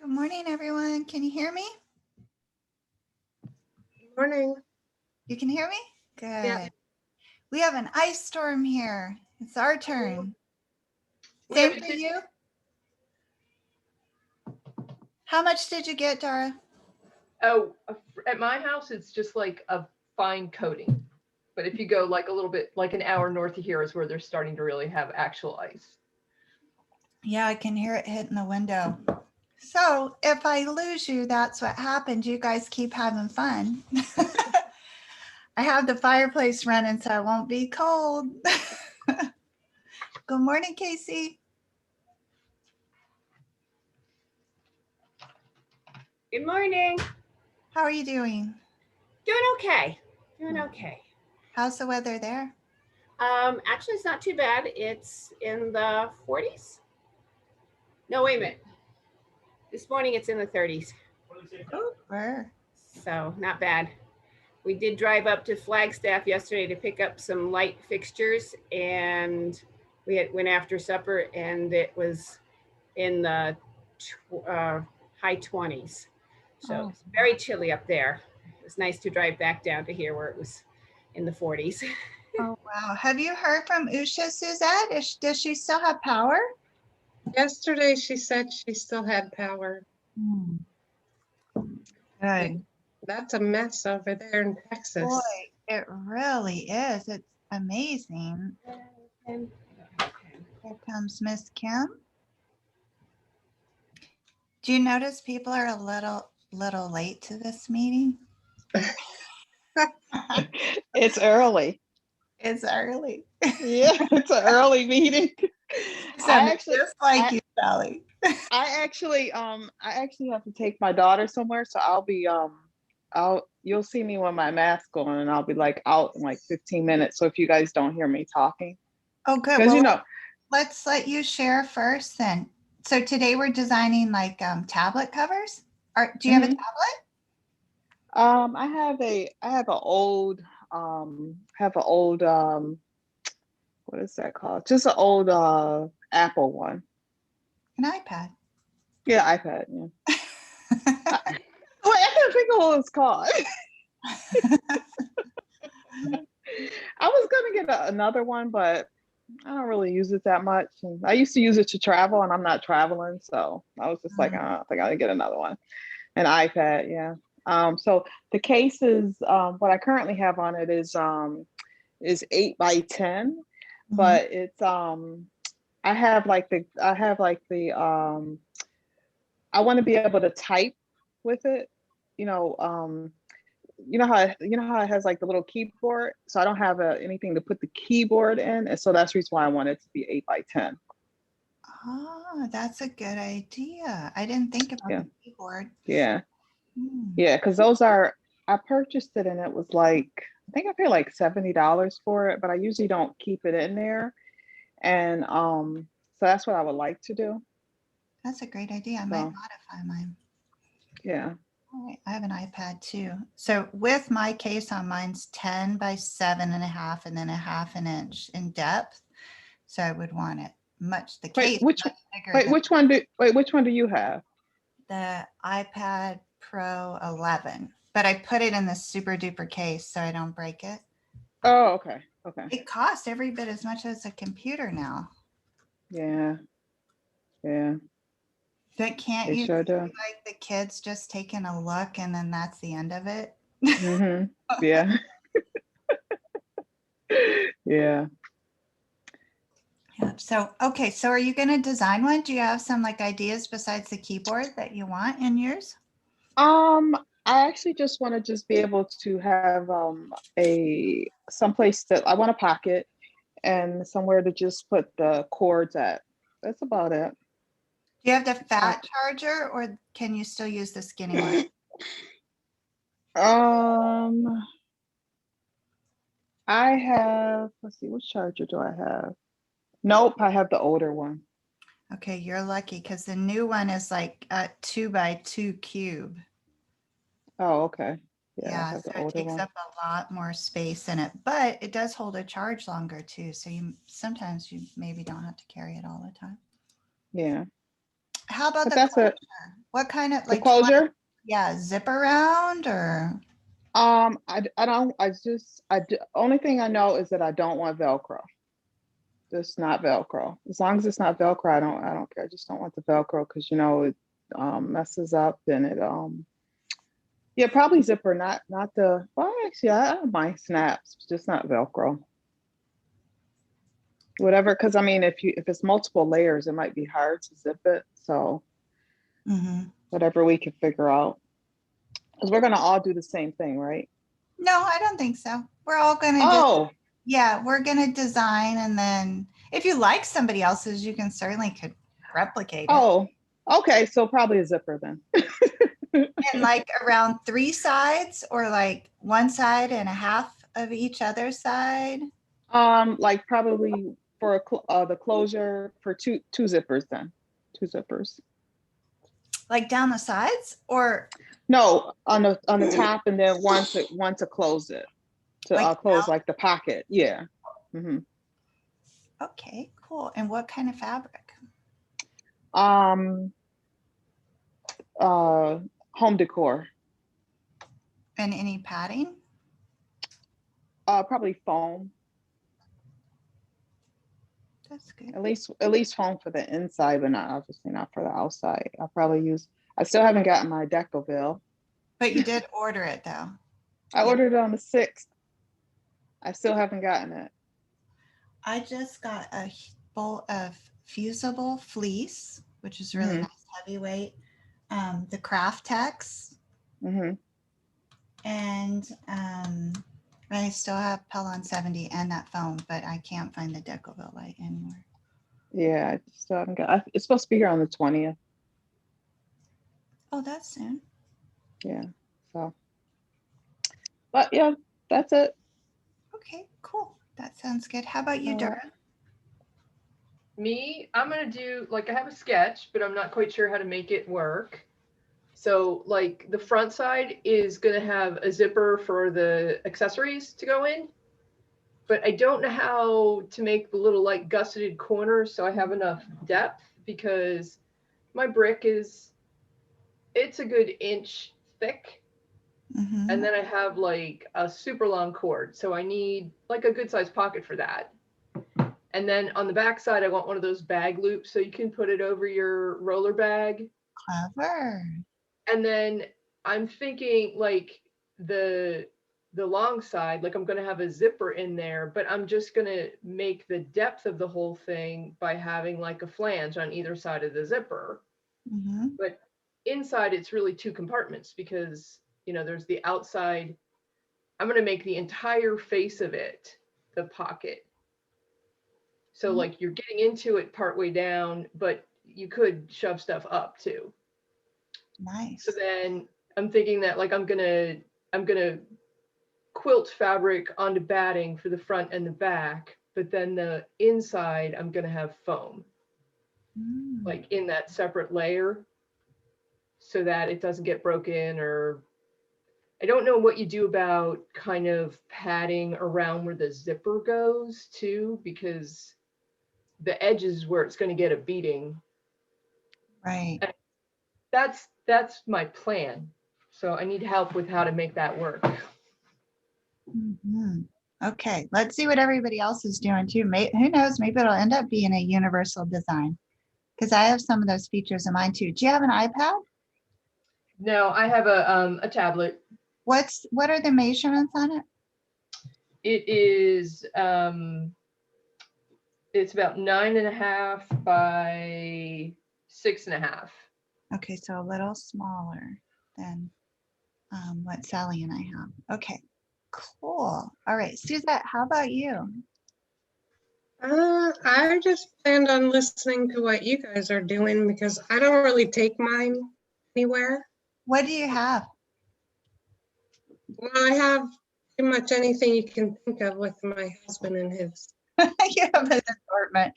Good morning, everyone. Can you hear me? Morning. You can hear me? Good. Yeah. We have an ice storm here. It's our turn. We Same have for a- you? How much did you get, Dara? Oh, at my house, it's just like a fine coating. But if you go like a little bit, like an hour north of here is where they're starting to really have actual ice. Yeah, I can hear it hitting the window. So if I lose you, that's what happened. You guys keep having fun. I have the fireplace running so I won't be cold. Good morning, Casey. Good morning. How are you doing? Doing okay. Doing okay. How's the weather there? Actually, it's not too bad. It's in the 40s. No, wait a minute. This morning it's in the 30s. Where? So not bad. We did drive up to Flagstaff yesterday to pick up some light fixtures, and we went after supper, and it was in the high 20s. So it's very chilly up there. It was nice to drive back down to here where it was in the 40s. Oh, wow. Have you heard from Usha, Suzette? Does she still have power? Yesterday, she said she still had power. Good. That's a mess over there in Texas. Boy, it really is. It's amazing. And Here comes Miss Kim. Do you notice people are a little late to this meeting? It's early. It's early. Yeah, it's an early meeting. Just like you, Sally. I actually have to take my daughter somewhere, so you'll see me with my mask on, and I'll be like out in like 15 minutes. So if you guys don't hear me talking, Oh, good. because Well, let's let you share first then. So today we're designing like tablet covers. Do you have a tablet? I have an old what is that called? Just an old Apple one. An iPad. Yeah, iPad. Yeah. Wait, I can't think of what it's called. I was gonna get another one, but I don't really use it that much. And I used to use it to travel, and I'm not traveling, so I was just like, I think I'll get another one. An iPad, yeah. So the case is what I currently have on it is 8x10, but it's I want to be able to type with it, you know. You know how it has like the little keyboard, so I don't have anything to put the keyboard in, and so that's the reason why I want it to be 8x10. Oh, that's a good idea. I didn't think about the keyboard. Yeah, because I purchased it, and it was like, I think I paid like $70 for it, but I usually don't keep it in there, and so that's what I would like to do. That's a great idea. I might modify mine. Yeah. All right, I have an iPad too. So with my case on mine's 10 by 7.5 and then a half an inch in depth. So I would want it Which one do you have? The iPad Pro 11, but I put it in the super duper case so I don't break it. Oh, okay. It costs every bit as much as a computer now. Yeah. But can't you sure do. Like the kids just taking a look and then that's the end of it? Yeah. Yeah. So, okay. So are you going to design one? Do you have some like ideas besides the keyboard that you want in yours? I actually just want to be able to have someplace that I want a pocket and somewhere to just put the cords at. That's about it. Do you have the fat charger or can you still use the skinny one? I have, let's see, which charger do I have? Nope, I have the older one. Okay, you're lucky because the new one is like a 2x2 cube. Oh, okay. Yeah, so it takes up a lot more space in it, but it does hold a charge longer too. So sometimes you maybe don't have to carry it all the time. Yeah. How about that's it. What kind of The like, do you want- closure? yeah, zip around or? I don't, only thing I know is that I don't want Velcro. Just not Velcro. As long as it's not Velcro, I don't care. I just don't want the Velcro because you know it messes up and it yeah, probably zipper, not the, well actually I don't mind snaps, just not Velcro. Whatever, because I mean if it's multiple layers, it might be hard to zip it. So Mhm. whatever we can figure out. Because we're gonna all do the same thing, right? No, I don't think so. We're all gonna just, Oh, yeah, we're gonna design and then if you like somebody else's, you can certainly could replicate it. oh, okay, so probably a zipper then. And like around 3 sides or like 1 side and a half of each other side. Like probably for the closure for two zippers then, 2 zippers. Like down the sides or No, on the top and then one to close it, to Like close like the pocket. Yeah. Hmm. okay, cool. And what kind of fabric? Home decor. And any padding? Probably foam. That's good. At least foam for the inside, but not obviously not for the outside. I'll probably use. I still haven't gotten my Decoville. But you did order it though. I Yeah. ordered it on the 6th. I still haven't gotten it. I just got a bowl of fusible fleece, which is really Mhm. nice, heavyweight. The Craft Tex, Hmm. and I still have Pellon 70 and that foam, but I can't find the Decoville light anywhere. Yeah, I still haven't got. It's supposed to be here on the 20th. Oh, that's soon. Yeah. So. But yeah, that's it. Okay, cool. That sounds good. How about you, All right. Dara? Me, I'm gonna do, like, I have a sketch, but I'm not quite sure how to make it work. So like the front side is gonna have a zipper for the accessories to go in, but I don't know how to make the little like gusseted corners so I have enough depth, because my brick it's a good inch thick. Mhm. And then I have like a super long cord. So I need like a good sized pocket for that. And then on the back side, I want one of those bag loops so you can put it over your roller bag. Clever. And then I'm thinking like the long side, like I'm gonna have a zipper in there, but I'm just gonna make the depth of the whole thing by having like a flange on either side of the zipper. Mhm. But inside it's really 2 compartments because there's the outside. I'm gonna make the entire face of it the pocket. So Mhm. like you're getting into it partway down, but you could shove stuff up too. Nice. So then I'm thinking that like I'm gonna quilt fabric onto batting for the front and the back, but then the inside I'm gonna have foam, Mm. like in that separate layer, so that it doesn't get broken. Or I don't know what you do about kind of padding around where the zipper goes too, because the edge is where it's gonna get a beating. Right. That's my plan. So I need help with how to make that work. Mhm. Okay, let's see what everybody else is doing too. Who knows? Maybe it'll end up being a universal design because I have some of those features in mine too. Do you have an iPad? No, I have a tablet. What are the measurements on it? It is it's about 9.5 by 6.5. Okay, so a little smaller than what Sally and I have. Okay, cool. All right, Suzette, how about you? I just planned on listening to what you guys are doing because I don't really take mine anywhere. What do you have? Well, I have pretty much anything you can think of with my husband and his. You have an assortment.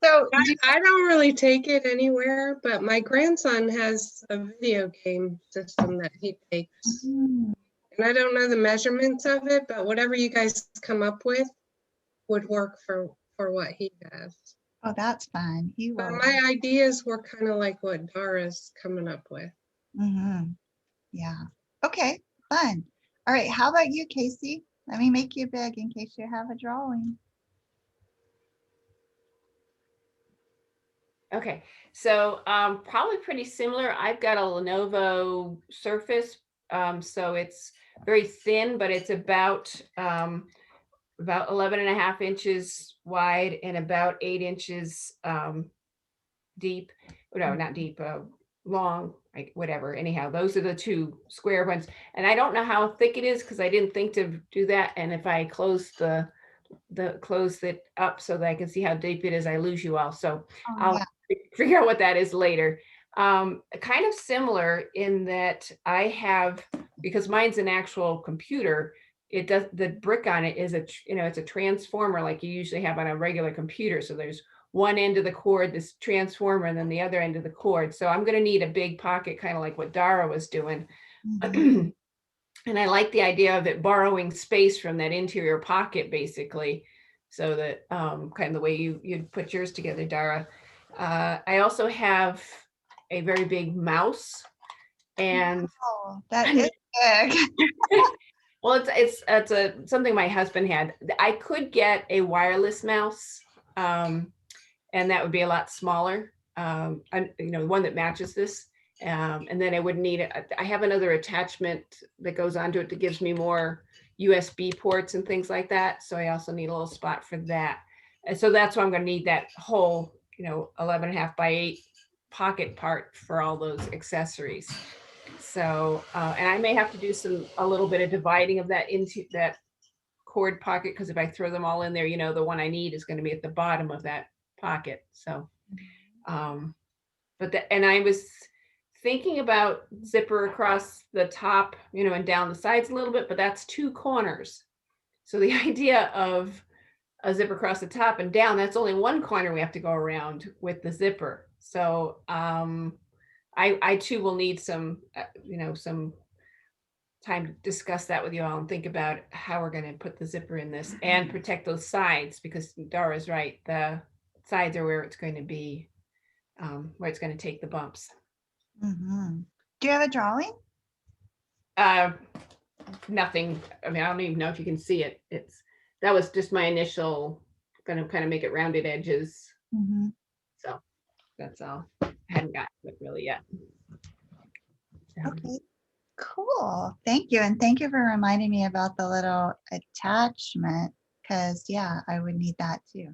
So, I don't really take it anywhere, but my grandson has a video game system that he takes. Mm, And I don't know the measurements of it, but whatever you guys come up with would work for what he has. Oh, that's fun. He But will. my ideas were kind of like what Dara's coming up with. Yeah. Okay, fun. All right, how about you, Casey? Let me make you big in case you have a drawing. Okay, so probably pretty similar. I've got a Lenovo Surface, so it's very thin, but it's about 11.5 inches wide and about 8 inches deep. No, not deep, long, like whatever. Anyhow, those are the two square ones. And I don't know how thick it is because I didn't think to do that. And if I close close it up so that I can see how deep it is, I lose you all. So Oh, I'll yeah. figure out what that is later. Kind of similar in that I have, because mine's an actual computer, it does, the brick on it is it's a transformer like you usually have on a regular computer. So there's one end of the cord, this transformer, and then the other end of the cord. So I'm going to need a big pocket, kind of like what Dara was doing. Mhm. And I like the idea of it borrowing space from that interior pocket, basically, so that kind of the way you'd put yours together, Dara. I also have a very big mouse, and Oh, that is big. well, it's something my husband had. I could get a wireless mouse, and that would be a lot smaller. One that matches this. And then I would need it. I have another attachment that goes onto it that gives me more USB ports and things like that. So I also need a little spot for that. And so that's why I'm going to need that whole, 11.5 by 8 pocket part for all those accessories. So, and I may have to do a little bit of dividing of that into that cord pocket, because if I throw them all in there, the one I need is going to be at the bottom of that pocket. So, and I was thinking about zipper across the top, and down the sides a little bit, but that's 2 corners. So the idea of a zipper across the top and down, that's only 1 corner we have to go around with the zipper. So I too will need some time to discuss that with you all and think about how we're going to put the zipper in this and protect those sides, because Dara's right. The sides are where it's going to be, where it's going to take the bumps. Mhm. Do you have a drawing? Nothing. I mean, I don't even know if you can see it. That was just my initial, going to kind of make it rounded edges. Mhm. So that's all. I hadn't gotten it really yet. So, Okay, cool. Thank you. And thank you for reminding me about the little attachment, because yeah, I would need that too.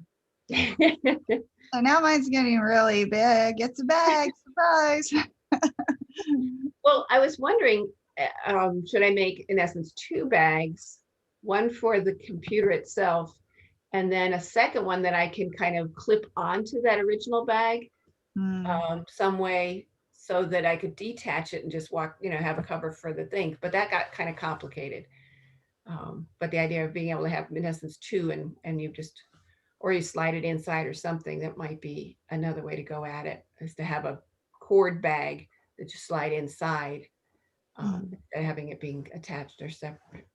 So now mine's getting really big. It's a bag, surprise. Well, I was wondering, should I make, in essence, 2 bags, one for the computer itself, and then a second one that I can kind of clip onto that original bag some way, so that I could detach it and just walk, have a cover for the thing. But that got kind of complicated. But the idea of being able to have, in essence, 2 and you just, or you slide it inside or something, that might be another way to go at it, is to have a cord bag that you slide inside, instead of having it being attached or separate.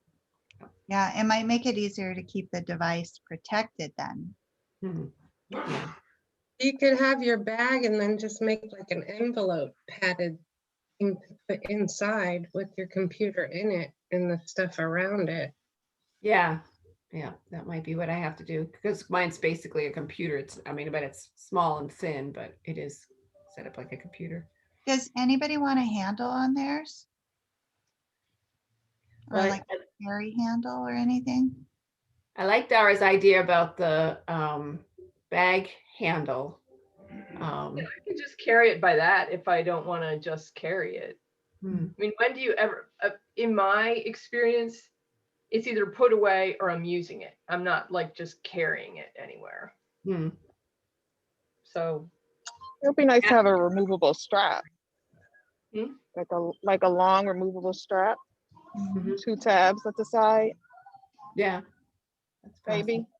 Yeah, it might make it easier to keep the device protected then. Yeah. You could have your bag and then just make like an envelope padded thing to put inside with your computer in it and the stuff around it. Yeah, that might be what I have to do, because mine's basically a computer. But it's small and thin, but it is set up like a computer. Does anybody want a handle on theirs? Or Well, like a carry handle or anything? I like Dara's idea about the bag handle. I can just carry it by that if I don't want to just carry it. I mean, when do you ever, in my experience, it's either put away or I'm using it. I'm not like just carrying it anywhere. So It would be nice to have a removable strap. Hmm? Like a long removable strap, Mhm. 2 tabs at the side, Yeah, that's maybe. possible.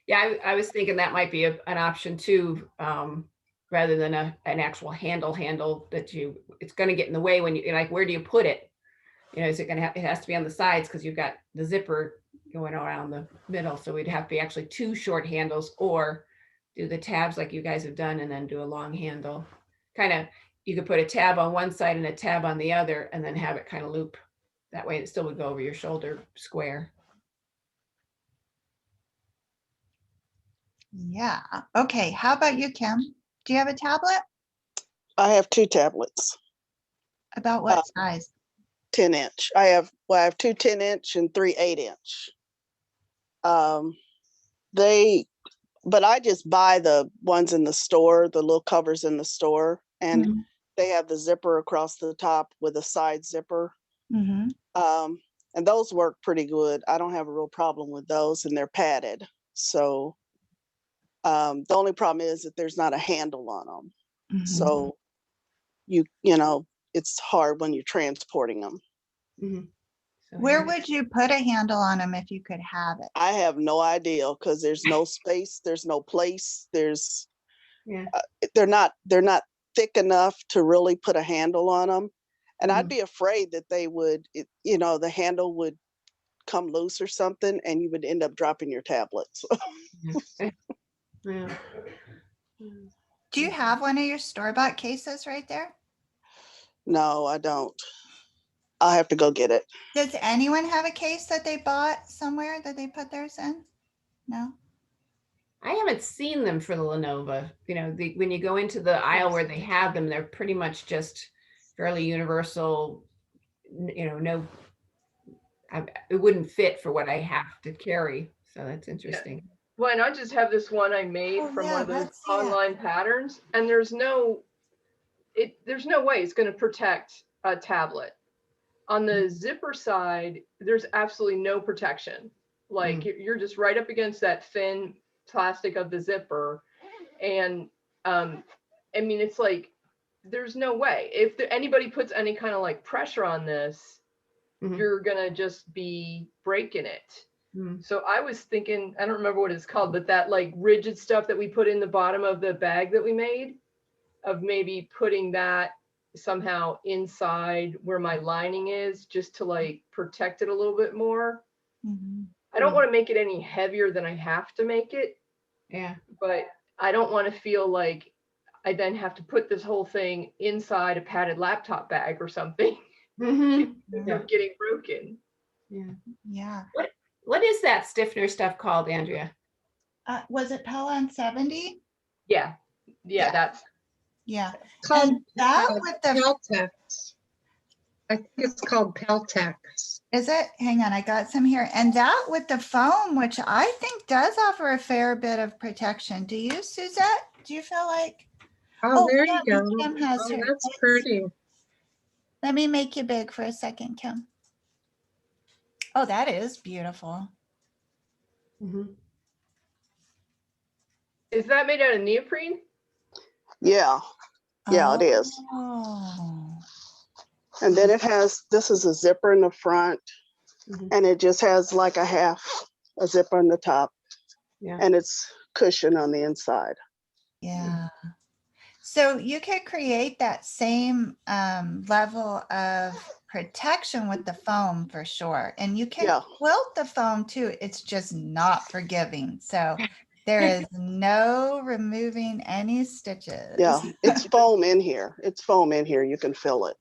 Yeah, I was thinking that might be an option too, rather than an actual handle that it's going to get in the way when you're like, where do you put it? Is it going to it has to be on the sides, because you've got the zipper going around the middle. So we'd have to be actually 2 short handles, or do the tabs like you guys have done and then do a long handle. Kind of, you could put a tab on one side and a tab on the other and then have it kind of loop. That way it still would go over your shoulder square. Yeah. Okay. How about you, Kim? Do you have a tablet? I have 2 tablets, About what size? 10-inch. I have 2 10-inch and 3 8-inch. But I just buy the ones in the store, the little covers in the store, and Mhm. they have the zipper across the top with a side zipper. Mhm. And those work pretty good. I don't have a real problem with those, and they're padded. So the only problem is that there's not a handle on them. Mhm. So you know, it's hard when you're transporting them. Mhm. So Where here- would you put a handle on them if you could have it? I have no idea because there's no space, there's no place, Yeah. they're not thick enough to really put a handle on them. And I'd Mhm. be afraid that they would, you know, the handle would come loose or something and you would end up dropping your tablets. Yeah. Do you have one of your store-bought cases right there? No, I don't. I'll have to go get it. Does anyone have a case that they bought somewhere that they put theirs in? No? I haven't seen them for the Lenovo. You know, when you go into the aisle where they have them, they're pretty much just fairly universal. You know, no, it wouldn't fit for what I have to carry. So that's interesting. Well, and I just have this one I made Oh, from yeah, one of those let's see that. online patterns, and there's no way it's going to protect a tablet. On the zipper side, there's absolutely no protection. Like you're just right up against that thin plastic of the zipper, and I mean, it's like there's no way if anybody puts any kind of like pressure on this, Mhm. you're gonna just be breaking it. Mhm. So I was thinking, I don't remember what it's called, but that like rigid stuff that we put in the bottom of the bag that we made, of maybe putting that somehow inside where my lining is, just to like protect it a little bit more. Mhm. I don't want to make it any heavier than I have to make it, Yeah. but I don't want to feel like I then have to put this whole thing inside a padded laptop bag or something Mhm. of getting broken. Yeah. Yeah. What is that stiffener stuff called, Andrea? Was it Pelon 70? Yeah, Yeah. that's Yeah. Called And that with the, Peltex. I think it's called Peltex. is it? Hang on, I got some here. And that with the foam, which I think does offer a fair bit of protection. Do you, Suzette? Do you feel like? Oh, Oh, there yeah, you go. Kim has Oh, her. that's pretty. Let me make you big for a second, Kim. Oh, that is beautiful. Mhm. Is that made out of neoprene? Yeah, yeah, it is. Oh. And then it has, this is a zipper in the front, Mhm. and it just has like a zipper on the top, Yeah. and it's cushion on the inside. Yeah. So you could create that same level of protection with the foam for sure. And you can Yeah. quilt the foam too. It's just not forgiving. So there is no removing any stitches. Yeah, it's foam in here. It's foam in here. You can feel it.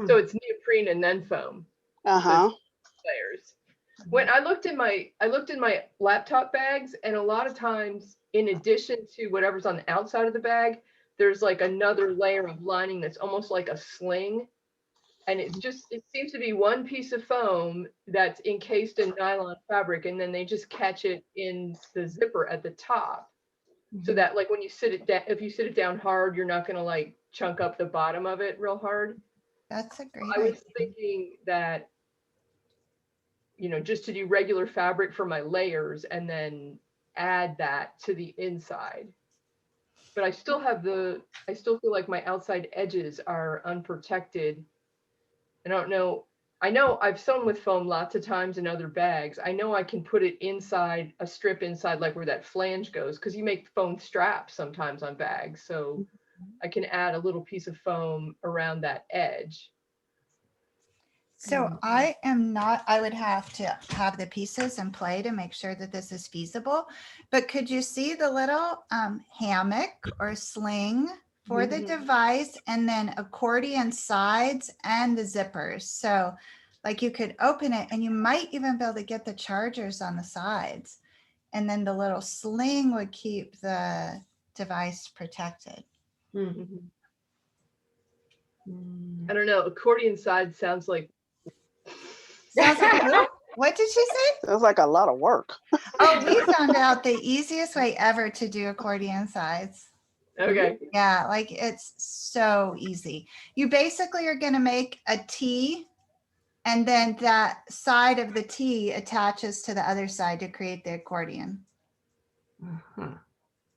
So it's neoprene and then foam Uh-huh. layers. When I looked in my laptop bags, and a lot of times, in addition to whatever's on the outside of the bag, there's like another layer of lining that's almost like a sling. And it seems to be one piece of foam that's encased in nylon fabric, and then they just catch it in the zipper at the top. So that like when you sit it down, if you sit it down hard, you're not gonna like chunk up the bottom of it real hard. That's a great I was idea. thinking that, you know, just to do regular fabric for my layers and then add that to the inside. But I still feel like my outside edges are unprotected. I don't know. I know I've sewn with foam lots of times in other bags. I know I can put it inside a strip inside, like where that flange goes, because you make foam straps sometimes on bags. So I can add a little piece of foam around that edge. So I am not, I would have to have the pieces in play to make sure that this is feasible. But could you see the little hammock or sling for the Mhm. device, and then accordion sides and the zippers? So like you could open it and you might even be able to get the chargers on the sides. And then the little sling would keep the device protected. Mhm. I don't know. Accordion side sounds like. Sounds like who? What did she say? Sounds like a lot of work. Oh, we found out the easiest way ever to do accordion sides. Okay. Yeah, like it's so easy. You basically are going to make a T, and then that side of the T attaches to the other side to create the accordion.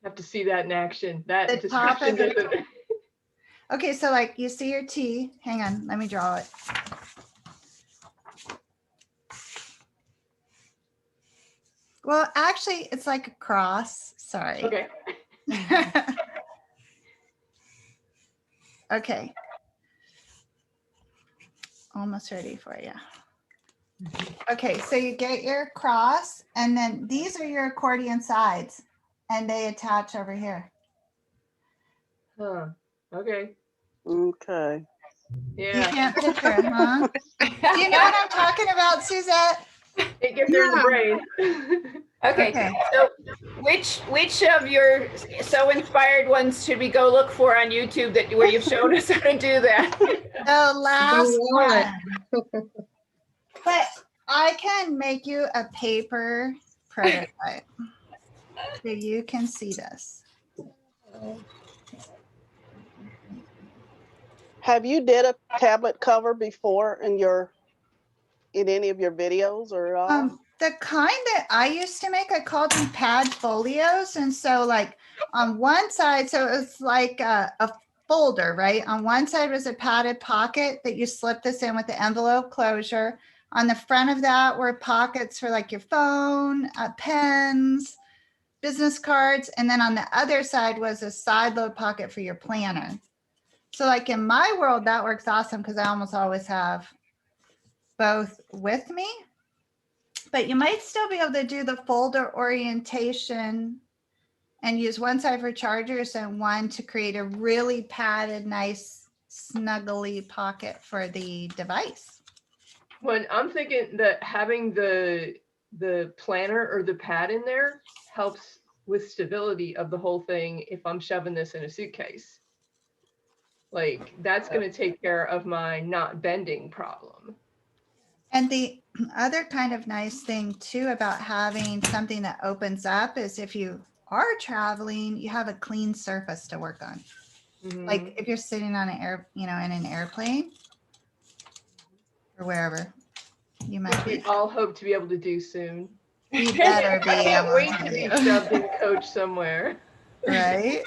Have to see that in action. That The top description of the- doesn't. Okay, so like you see your T. Hang on, let me draw it. Well, actually, it's like a cross. Sorry. Okay. Okay. Almost ready for you. Okay, so you get your cross, and then these are your accordion sides, and they attach over here. Huh. Okay. Okay. You Yeah. can't picture it, huh? Do you know what I'm talking about, Suzette? It gets there in the Yeah. brain. Okay, so which of your so inspired ones should we go look for on YouTube that where you've shown us how to do that? The last wallet. one. But I can make you a paper prototype so you can see this. Have you did a tablet cover before in any of your videos or? The kind that I used to make, I called them pad folios. And so like on one side, so it was like a folder, right? On one side was a padded pocket that you slip this in with the envelope closure. On the front of that were pockets for like your phone, pens, business cards. And then on the other side was a side load pocket for your planner. So like in my world, that works awesome because I almost always have both with me. But you might still be able to do the folder orientation and use one side for chargers and one to create a really padded, nice, snuggly pocket for the device. When I'm thinking that having the planner or the pad in there helps with stability of the whole thing if I'm shoving this in a suitcase. Like that's going to take care of my not bending problem. And the other kind of nice thing too about having something that opens up is if you are traveling, you have a clean surface to work on. Mhm. Like if you're sitting on an in an airplane or wherever, you might we be. all hope to be able to do soon. You better be I can't able wait to to be do. shoved in coach somewhere. Right?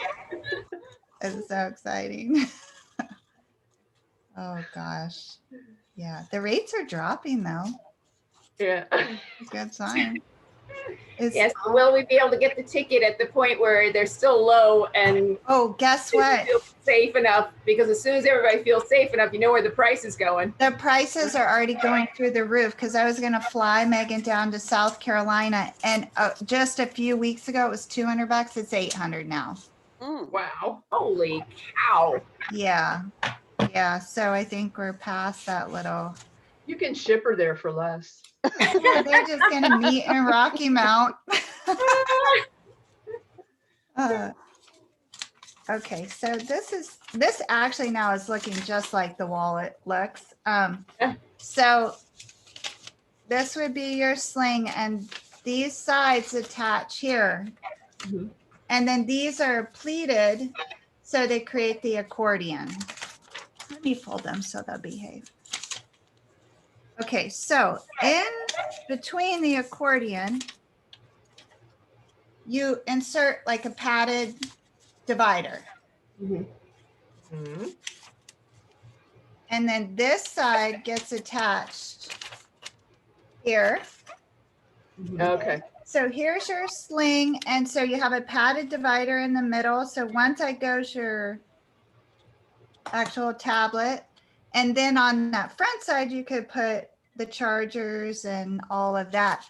It's so exciting. Oh gosh. Yeah. The rates are dropping though. Yeah. It's a good sign. It's, Yes, will we be able to get the ticket at the point where they're still low and oh, guess what? feel safe enough? Because as soon as everybody feels safe enough, you know where the price is going. The prices are already going through the roof because I was going to fly Megan down to South Carolina, and just a few weeks ago it was $200. It's $800 now. Wow. Holy cow. Yeah. Yeah. So I think we're past that little. You can ship her there for less. Yeah, they're just going to meet in Rocky Mount. Okay, so this actually now is looking just like the wallet looks. So this would be your sling, and these sides attach here. Mhm. And then these are pleated, so they create the accordion. Let me fold them so they'll behave. Okay, so in between the accordion, you insert like a padded divider. Mhm. Mhm. And then this side gets attached here. Okay. So here's your sling. And so you have a padded divider in the middle. So one side goes your actual tablet. And then on that front side, you could put the chargers and all of that.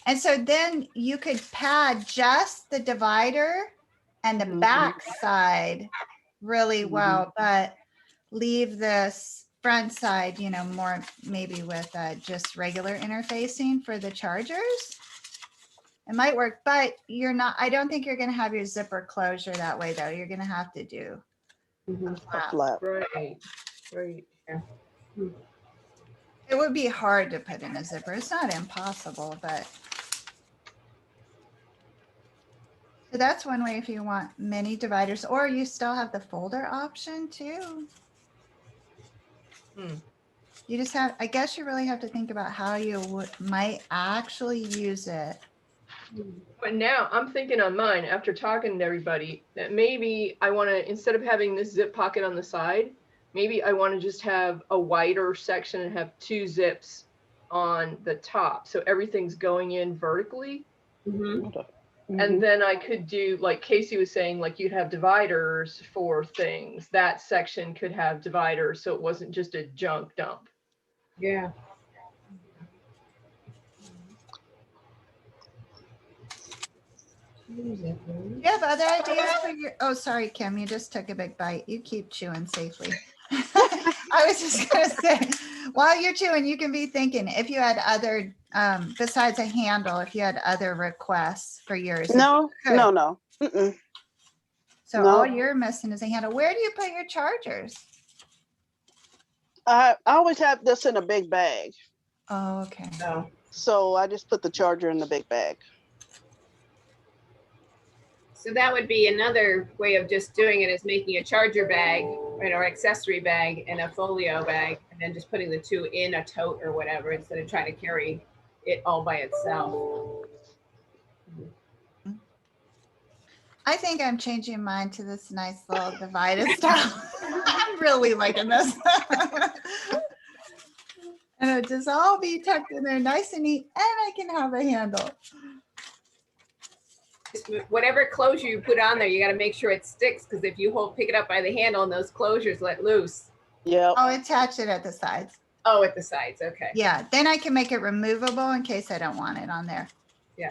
And so then you could pad just the divider and the Mhm. back side really well, but leave this front side, you know, more maybe with just regular interfacing for the chargers. It might work, but you're not, I don't think you're going to have your zipper closure that way though. You're going to have to do Mhm. a flap. Flap. Right, right. It would be hard to put in a zipper. It's not impossible, but. So that's one way if you want many dividers, or you still have the folder option too. Hmm. You just have, I guess you really have to think about how you might actually use it. But now I'm thinking on mine after talking to everybody that maybe I want to, instead of having this zip pocket on the side, maybe I want to just have a wider section and have 2 zips on the top. So everything's going in vertically. Mhm. And then I could do, like Casey was saying, like you'd have dividers for things. That section could have dividers. So it wasn't just a junk dump. Yeah. Do you have other ideas for your, oh, sorry, Kim, you just took a big bite. You keep chewing safely. I was just gonna say, while you're chewing, you can be thinking if you had other, besides a handle, if you had other requests for yours. if No, you could. no. Mm-mm. So no. all you're missing is a handle. Where do you put your chargers? I always have this in a big bag. Oh, okay. So, So I just put the charger in the big bag. so that would be another way of just doing it, is making a charger bag, right, or accessory bag and a folio bag, and then just putting the 2 in a tote or whatever instead of trying to carry it all by itself. I think I'm changing mine to this nice little divided style. I'm really liking this. And it just all be tucked in there nice and neat, and I can have a handle. Just whatever closure you put on there, you got to make sure it sticks, because if you pick it up by the handle and those closures let loose. Yep. I'll attach it at the sides. Oh, at the sides. Okay. Yeah, then I can make it removable in case I don't want it on there. Yeah.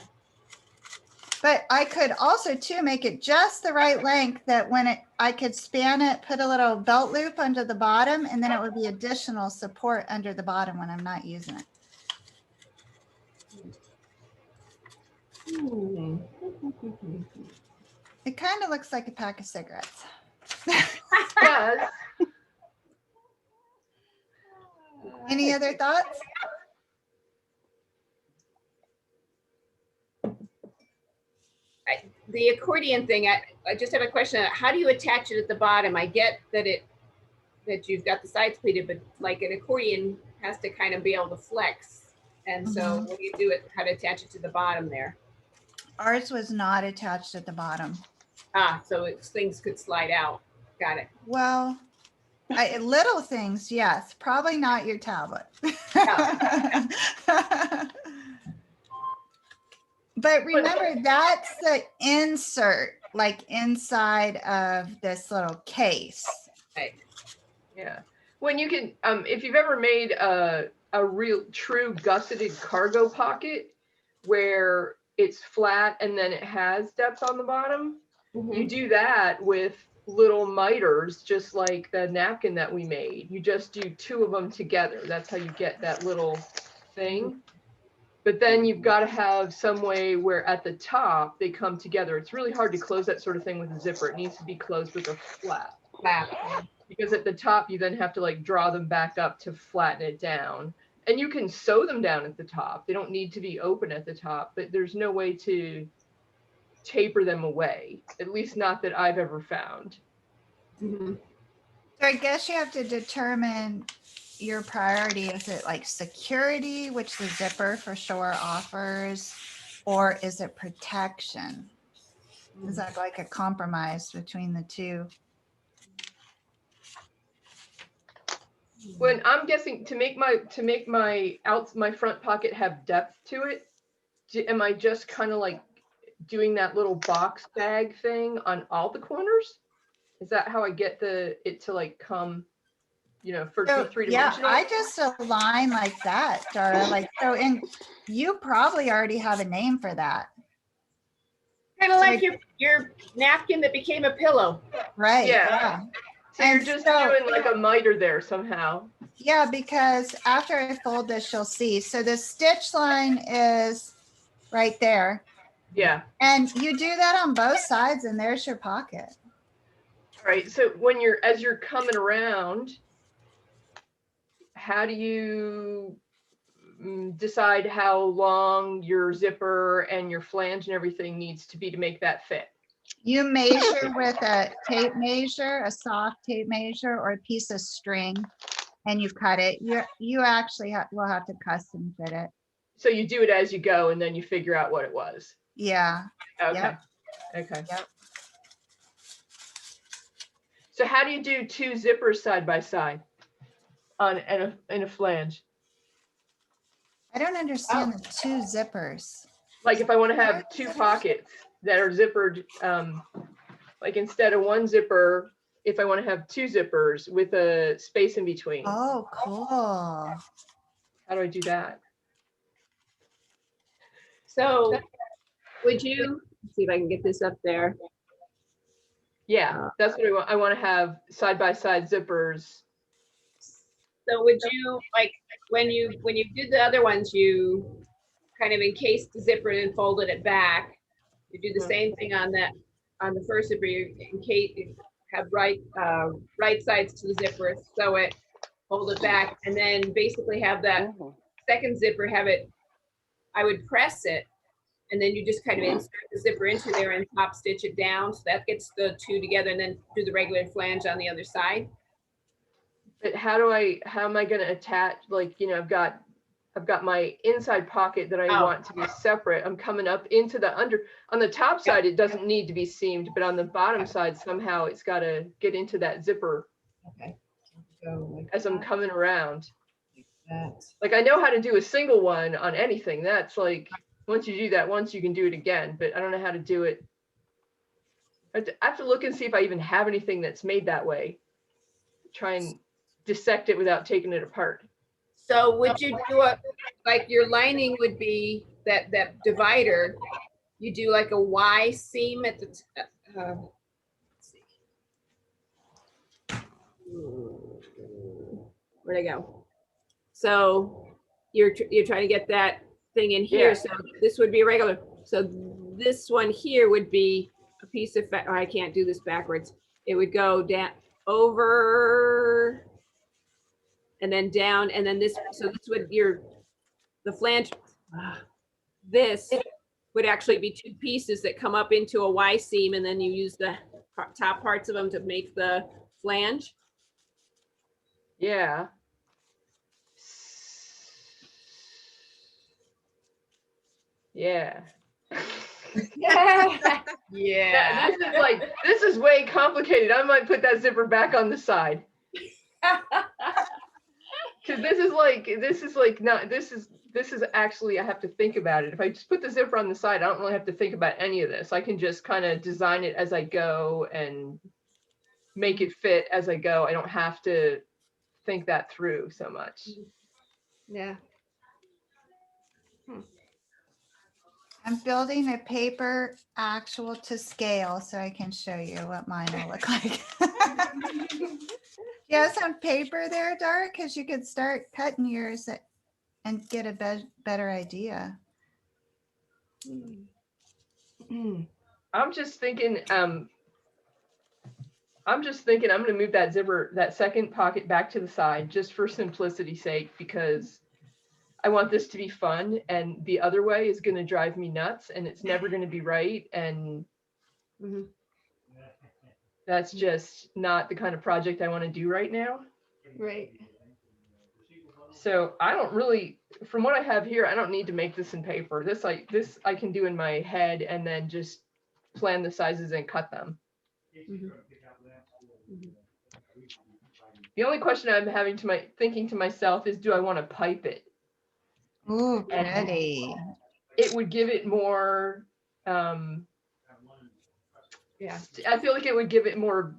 But I could also too make it just the right length that when I could span it, put a little belt loop under the bottom, and then it would be additional support under the bottom when I'm not using it. It kind of looks like a pack of cigarettes. Yes. Any other thoughts? The accordion thing, I just have a question. How do you attach it at the bottom? I get that that you've got the sides pleated, but like an accordion has to kind of be able to flex. And so what do you do how to attach it to the bottom there? Ours was not attached at the bottom. Ah, so things could slide out. Got it. Well, little things, yes. Probably not your tablet. But remember, that's the insert, like inside of this little case. Right. Yeah. When you can, if you've ever made a real true gusseted cargo pocket where it's flat and then it has depth on the bottom, you do that with little miters, just like the napkin that we made. You just do 2 of them together. That's how you get that little thing. But then you've got to have some way where at the top they come together. It's really hard to close that sort of thing with a zipper. It needs to be closed with a flap. Because at the top you then have to like draw them back up to flatten it down. And you can sew them down at the top. They don't need to be open at the top, but there's no way to taper them away, at least not that I've ever found. Mm-hmm. So I guess you have to determine your priority. Is it like security, which the zipper for sure offers, or is it protection? Is that like a compromise between the two? When I'm guessing to make my front pocket have depth to it, am I just kind of like doing that little box bag thing on all the corners? Is that how I get it to like come you know, for So, three yeah, dimensional. I just align like that, Dara, like, so, and you probably already have a name for that, Kind of like your napkin that became a pillow. right? Yeah. So you're And just so- doing like a miter there somehow. Yeah, because after I fold this, you'll see. So the stitch line is right there. Yeah. And you do that on both sides and there's your pocket. All right. So when as you're coming around, how do you decide how long your zipper and your flange and everything needs to be to make that fit? You measure with a tape measure, a soft tape measure, or a piece of string, and you cut it. You actually will have to custom fit it. So you do it as you go and then you figure out what it was. Yeah. Okay. Yep. Okay. Yep. So how do you do two zippers side by side on in a flange? I don't understand the two zippers. Like if I want to have two pockets that are zippered, like instead of one zipper, if I want to have two zippers with a space in between, Oh, cool. how do I do that? So would you, let's see if I can get this up there. Yeah, that's what I want. I want to have side by side zippers. So would you, like, when you did the other ones, you kind of encased the zipper and folded it back. You do the same thing on the first zipper. You encase, have right sides to the zipper, sew it, hold it back, and then basically have that Oh, second zipper, have it, I would press it, and then you just kind of insert the zipper into there and top stitch it down. So that gets the two together, and then do the regular flange on the other side. But how am I going to attach, like, you know, I've got my inside pocket that I Oh. want to be separate. I'm coming up into the on the top side, it doesn't need to be seamed, but on the bottom side, somehow it's got to get into that zipper Okay. Go like as I'm coming around. that. Like I know how to do a single one on anything. That's like, once you do that once, you can do it again, but I don't know how to do it. I have to look and see if I even have anything that's made that way. Try and dissect it without taking it apart. So would you do like your lining would be that divider, you do like a Y seam at the, let's see. Where'd I go? So you're trying to get that thing in here. Yeah. So this would be a regular. So this one here would be a piece of, oh, I can't do this backwards. It would go down over and then down, and then this, so this would the flange, this would actually be two pieces that come up into a Y seam, and then you use the top parts of them to make the flange. Yeah. Yeah. Yeah. This is way complicated. I might put that zipper back on the side. Cause this is actually, I have to think about it. If I just put the zipper on the side, I don't really have to think about any of this. I can just kind of design it as I go and make it fit as I go. I don't have to think that through so much. Yeah. I'm building a paper actual to scale so I can show you what mine will look like. You have some paper there, Dara? Because you could start cutting yours and get a better idea. I'm just thinking I'm going to move that zipper, that second pocket back to the side just for simplicity's sake, because I want this to be fun, and the other way is going to drive me nuts and it's never going to be right. And that's just not the kind of project I want to do right now. Right. So I don't really, from what I have here, I don't need to make this in paper. This I can do in my head and then just plan the sizes and cut them. The only question I'm having thinking to myself is, do I want to pipe it? Ooh, pretty. It would give it more, Yeah. I feel like it would give it more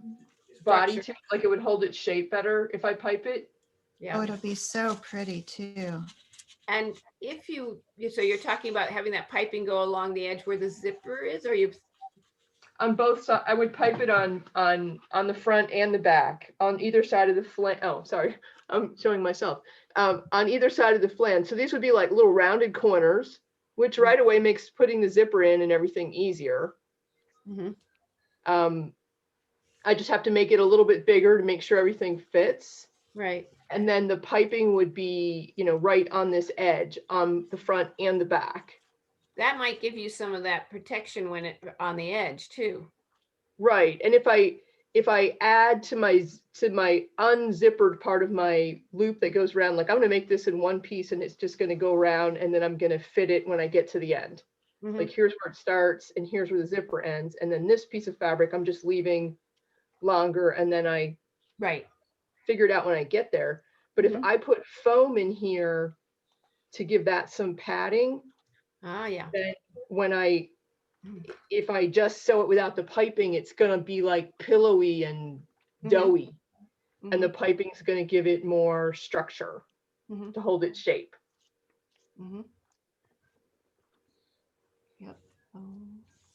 body Structure. to it, like it would hold its shape better if I pipe it. Oh, Yeah. it'll be so pretty too. And if so you're talking about having that piping go along the edge where the zipper is, or you, On both sides, I would pipe it on the front and the back, on either side of the flange. Oh, sorry, I'm showing myself. On either side of the flange. So these would be like little rounded corners, which right away makes putting the zipper in and everything easier. Mhm. I just have to make it a little bit bigger to make sure everything fits. right? And then the piping would be, right on this edge, on the front and the back. That might give you some of that protection when it on the edge too. Right. And if I add to my unzippered part of my loop that goes around, like I'm going to make this in one piece and it's just going to go around and then I'm going to fit it when I get to the end. Mhm. Like here's where it starts and here's where the zipper ends. And then this piece of fabric, I'm just leaving longer and then I Right. figure it out when I get there. But if Mhm. I put foam in here to give that some padding, Ah, yeah. then if I just sew it without the piping, it's gonna be like pillowy and Mhm. doughy. And the Mhm. piping's gonna give it more structure Mhm. to hold its shape. Mhm. Yep.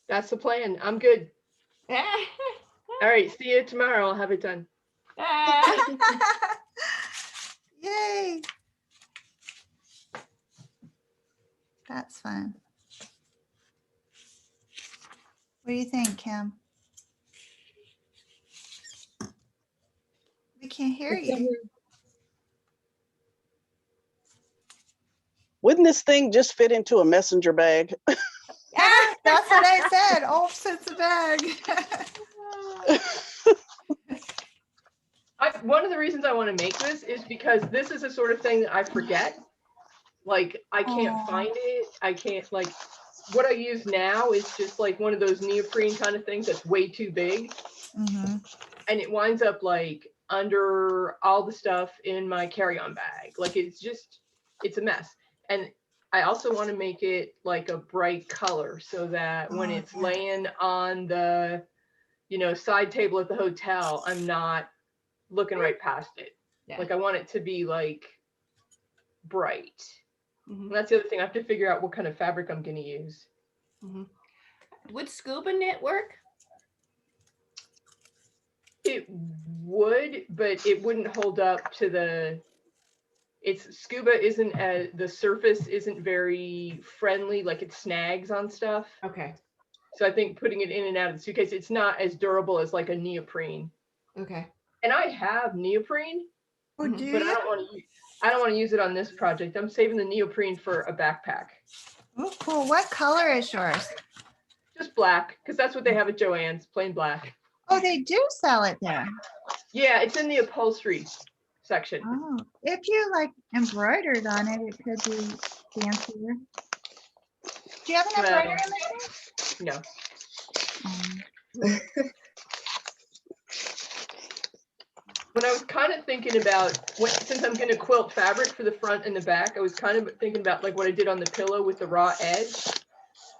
That's the plan. I'm good. All right, see you tomorrow. I'll have it done. Yay. That's fun. What do you think, Kim? We can't hear you. Wouldn't this thing just fit into a messenger bag? That's what I said. Oh, it's a bag. One of the reasons I want to make this is because this is the sort of thing that I forget. Like I can't Aw. find it. I can't like what I use now is just like one of those neoprene kind of things that's way too big. Mhm. And it winds up like under all the stuff in my carry-on bag. Like it's a mess. And I also want to make it like a bright color so that when Oh, it's yeah. laying on the, side table at the hotel, I'm not looking right past it. Yeah. Like I want it to be like bright. Mhm. And that's the other thing. I have to figure out what kind of fabric I'm going to use. Mhm. Would scuba knit work? It would, but it wouldn't hold up to scuba isn't the surface isn't very friendly, like it snags on stuff. Okay. So I think putting it in and out of the suitcase, it's not as durable as like a neoprene. Okay. And I have neoprene, Oh, Mhm. do but I you? don't want to use it on this project. I'm saving the neoprene for a backpack. Oh, cool. What color is yours? Just black, because that's what they have at Joann's, plain black. Oh, they do sell it there. Yeah, it's in the upholstery section. Oh, if you like embroidered on it, it could be fancier. Do you have an Well, embroidery machine? No. When I was kind of thinking about since I'm going to quilt fabric for the front and the back, I was kind of thinking about like what I did on the pillow with the raw edge.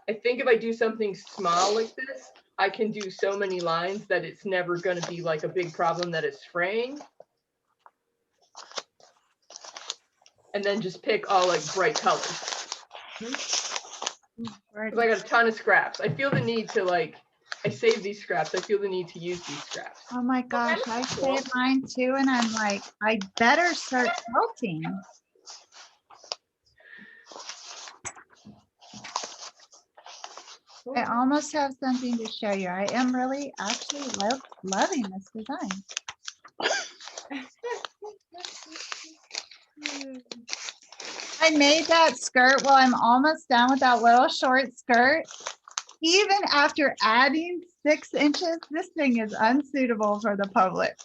I think if I do something small like this, I can do so many lines that it's never going to be like a big problem that it's fraying. And then just pick all like bright colors. Because I got a ton of scraps. I feel the need to I save these scraps. I feel the need to use these scraps. Oh my gosh, I that's cool. saved mine too, and I'm like, I better start quilting. I almost have something to show you. I am really actually loving this design. I made that skirt. Well, I'm almost done with that little short skirt. Even after adding 6 inches, this thing is unsuitable for the public.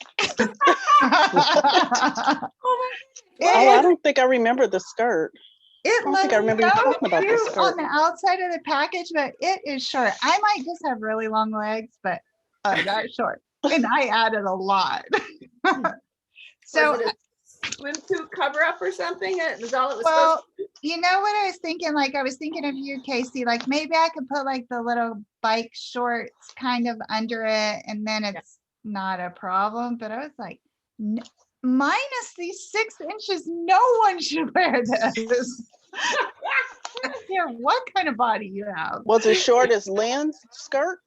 Oh, I don't think I remember the skirt. It don't think I looks remember you so talking about this cute on skirt. the outside of the package, but it is short. I might just have really long legs, but not short. And I added a lot. So, Was it a swimsuit cover up or something? That was all it was well, supposed to be? you know what I was thinking? Like, I was thinking of you, Casey. Like, maybe I could put like the little bike shorts kind of under it, and then it's not a problem, but I was like, minus these 6 inches, no one should wear this. I don't care what kind of body you have. Was it short as Lynn's skirt?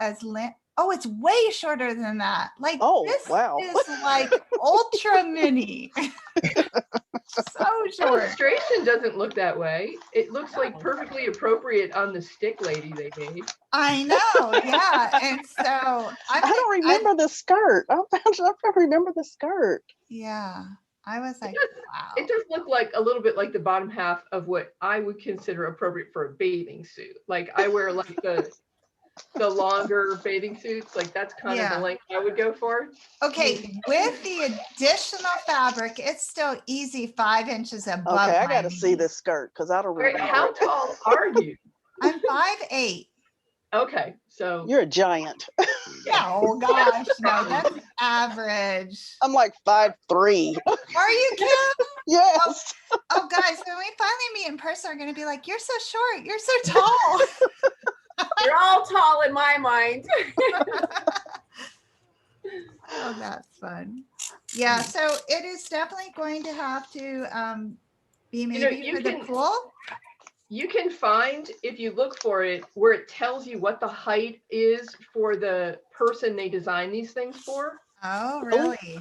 As oh, it's way shorter than that. Like Oh, this wow. is like ultra mini. So short. Illustration doesn't look that way. It looks like perfectly appropriate on the stick lady they made. I know, yeah. And so I don't remember the skirt. I don't remember the skirt. Yeah, I was like, wow. It does look like a little bit like the bottom half of what I would consider appropriate for a bathing suit. Like I wear like the longer bathing suits, like that's kind of Yeah. the length I would go for. Okay, with the additional fabric, it's still easy 5 inches above. Okay, I my got to see knee. this skirt because I don't Wait, remember. how it. tall are you? I'm 5'8". Okay, so You're a giant. Oh gosh, no, that's average. I'm like 5'3". Are you kidding? Yes. Oh, guys, when we finally meet in person, we're gonna be like, "You're so short. You're so tall." You're all tall in my mind. Oh, that's fun. Yeah, so it is definitely going to have to be know, maybe you for the can- pool. you can find, if you look for it, where it tells you what the height is for the person they design these things for. Oh, really?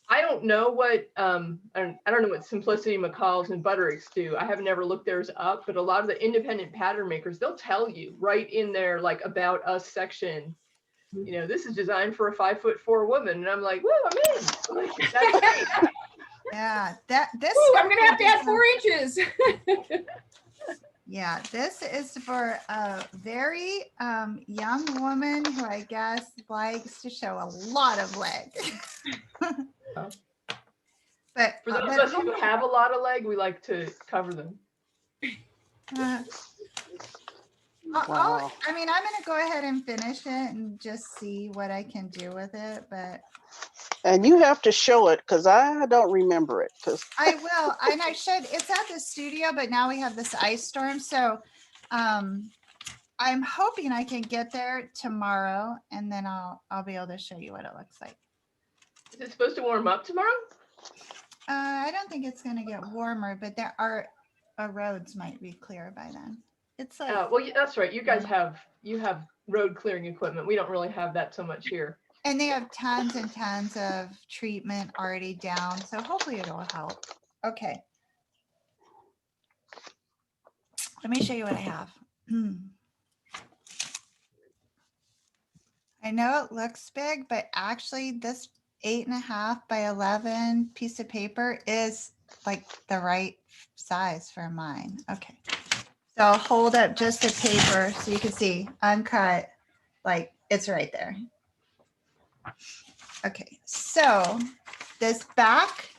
I don't know what I don't know what Simplicity McCall's and Butterick's do. I have never looked theirs up, but a lot of the independent pattern makers, they'll tell you right in their like about us section, you know, this is designed for a 5'4" woman. And I'm like, woo, I'm in. Like, that's great. Yeah, this. Ooh, I'm gonna have to add is, 4 inches. Yeah, this is for a very young woman who I guess likes to show a lot of leg. But For those of us who have a lot of leg, we like to cover them. uh, Wow. I mean, I'm gonna go ahead and finish it and just see what I can do with it, but And you have to show it because I don't remember it. Because I will, and I should. It's at the studio, but now we have this ice storm, so I'm hoping I can get there tomorrow, and then I'll be able to show you what it looks like. Is it supposed to warm up tomorrow? I don't think it's gonna get warmer, but there are roads might be clear by then. It's like, Well, yeah, that's right. You guys have road clearing equipment. We don't really have that so much here. and they have tons and tons of treatment already down, so hopefully it'll help. Okay. Let me show you what I have. I know it looks big, but actually this 8.5 by 11 piece of paper is like the right size for mine. Okay. So I'll hold up just the paper so you can see uncut, like it's right there. Okay, so this back